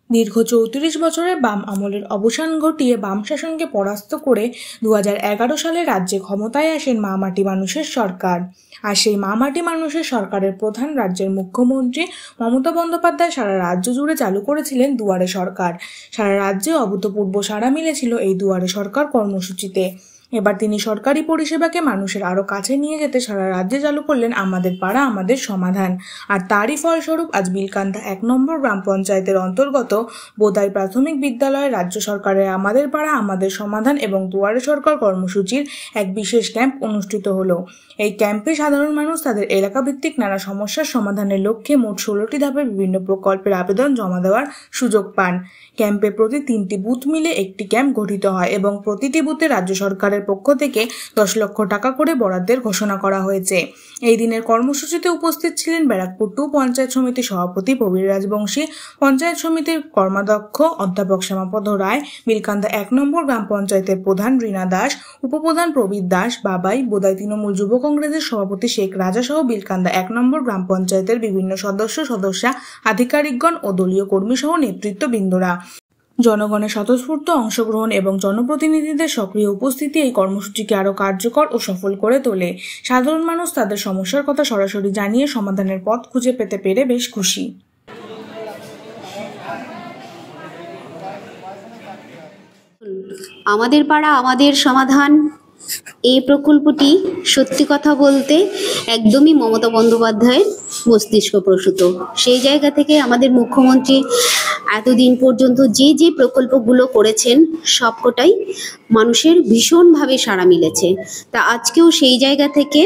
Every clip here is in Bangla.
দীর্ঘ ৩৪ বছরের বাম আমলের অবসান ঘটিয়ে বাম শাসনকে পরাস্ত করে ২০১১ সালে রাজ্যে ক্ষমতায় আসেন মা মাটি মানুষের সরকার। আর সেই মা মাটি মানুষের সরকারের প্রধান রাজ্যের মুখ্যমন্ত্রী মমতা বন্দ্যোপাধ্যায় সারা রাজ্য জুড়ে চালু করেছিলেন দুয়ারে সরকার। সারা রাজ্যে অভূতপূর্ব সাড়া মিলেছিল এই দুয়ারে সরকার কর্মসূচিতে। এবার তিনি সরকারি পরিষেবাকে মানুষের আরও কাছে নিয়ে যেতে সারা রাজ্যে চালু করলেন আমাদের পাড়া আমাদের সমাধান। আর তারই ফলস্বরূপ আজ বিলকান্দা ১ নম্বর গ্রাম পঞ্চায়েতের অন্তর্গত বোদাই প্রাথমিক বিদ্যালয়ে রাজ্য সরকারের আমাদের পাড়া আমাদের সমাধান এবং দুয়ারে সরকার কর্মসূচির এক বিশেষ ক্যাম্প অনুষ্ঠিত হলো। এই ক্যাম্পে সাধারণ মানুষ তাদের এলাকাভিত্তিক নানা সমস্যার সমাধানের লক্ষ্যে মোট ১৬টি ধাপে বিভিন্ন প্রকল্পের আবেদন জমা দেওয়ার সুযোগ পান। ক্যাম্পে প্রতি ৩টি বুথ মিলে একটি ক্যাম্প গঠিত হয় এবং প্রতিটি বুথে রাজ্য সরকারের পক্ষ থেকে ১০ লক্ষ টাকা করে বরাদ্দের ঘোষণা করা হয়েছে। এই দিনের কর্মসূচিতে উপস্থিত ছিলেন ব্যারাকপুর 2 পঞ্চায়েত সমিতির সভাপতি প্রবীর রাজবংশী, পঞ্চায়েত সমিতির কর্মাধ্যক্ষ অধ্যাপক শ্যামাপদ রায়, বিলকান্দা ১ নম্বর গ্রাম পঞ্চায়েতের প্রধান রীনা দাস, উপপ্রধান প্রবীর দাস, বাবাই, বোদাই তৃণমূল যুব কংগ্রেসের সভাপতি শেখ রাজা সহ বিলকান্দা ১ নম্বর গ্রাম পঞ্চায়েতের বিভিন্ন সদস্যা, আধিকারিকগণ ও দলীয় কর্মী সহ নেতৃত্ববৃন্দরা। জনগণের স্বতঃস্ফূর্ত অংশগ্রহণ এবং জনপ্রতিনিধিদের সক্রিয় উপস্থিতি এই কর্মসূচিকে আরও কার্যকর ও সফল করে তোলে। সাধারণ মানুষ তাদের সমস্যার কথা সরাসরি জানিয়ে সমাধানের পথ খুঁজে পেতে পেরে বেশ খুশি। আমাদের পাড়া আমাদের সমাধান এই প্রকল্পটি সত্যি কথা বলতে একদমই মমতা বন্দ্যোপাধ্যায়ের মস্তিষ্ক প্রসূত। সেই জায়গা থেকে আমাদের মুখ্যমন্ত্রী এতদিন পর্যন্ত যে প্রকল্পগুলো করেছেন সবকটাই মানুষের ভীষণভাবে সাড়া মিলেছে। তা আজকেও সেই জায়গা থেকে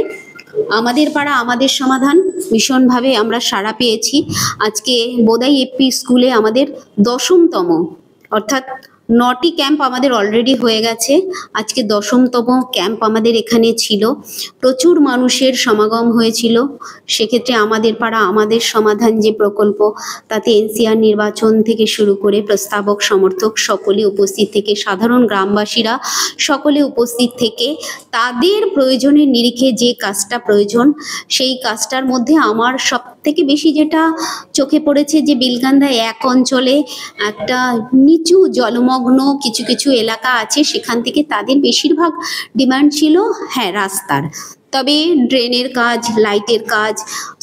আমাদের পাড়া আমাদের সমাধান ভীষণভাবে আমরা সাড়া পেয়েছি। আজকে বোদাই এপি স্কুলে আমাদের 10তম অর্থাৎ 9টি ক্যাম্প আমাদের অলরেডি হয়ে গেছে। আজকে 10তম ক্যাম্প আমাদের এখানে ছিল। প্রচুর মানুষের সমাগম হয়েছিল। সেক্ষেত্রে আমাদের পাড়া আমাদের সমাধান যে প্রকল্প, তাতে এনসিআর নির্বাচন থেকে শুরু করে প্রস্তাবক সমর্থক সকলে উপস্থিত থেকে সাধারণ গ্রামবাসীরা সকলে উপস্থিত থেকে তাদের প্রয়োজনের নিরিখে যে কাজটা প্রয়োজন সেই কাজটার মধ্যে আমার সব থেকে বেশি যেটা চোখে পড়েছে যে বিলকান্দা 1 অঞ্চলে একটা নিচু জলমগ্ন কিছু এলাকা আছে, সেখান থেকে তাদের বেশিরভাগ ডিমান্ড ছিল রাস্তার। তবে ড্রেনের কাজ, লাইটের কাজ,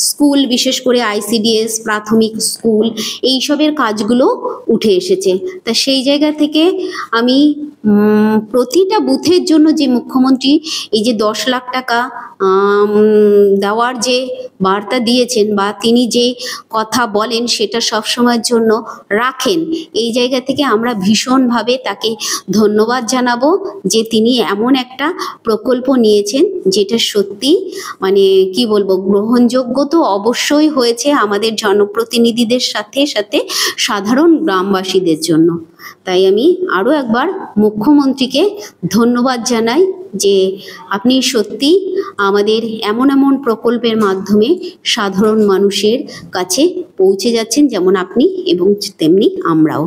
স্কুল বিশেষ করে ICDS প্রাথমিক স্কুল এইসবের কাজগুলো উঠে এসেছে। তা সেই জায়গা থেকে আমি প্রতিটা বুথের জন্য যে মুখ্যমন্ত্রী এই যে 10 লাখ টাকা দেওয়ার যে বার্তা দিয়েছেন বা তিনি যে কথা বলেন সেটা সবসময়ের জন্য রাখেন, এই জায়গা থেকে আমরা ভীষণভাবে তাকে ধন্যবাদ জানাবো যে তিনি এমন একটা প্রকল্প নিয়েছেন যেটা সত্যি কি বলবো গ্রহণযোগ্য তো অবশ্যই হয়েছে আমাদের জনপ্রতিনিধিদের সাথে সাথে সাধারণ গ্রামবাসীদের জন্য। তাই আমি আরও একবার মুখ্যমন্ত্রীকে ধন্যবাদ জানাই যে আপনি সত্যি আমাদের এমন প্রকল্পের মাধ্যমে সাধারণ মানুষের কাছে পৌঁছে যাচ্ছেন, যেমন আপনি এবং তেমনি আমরাও।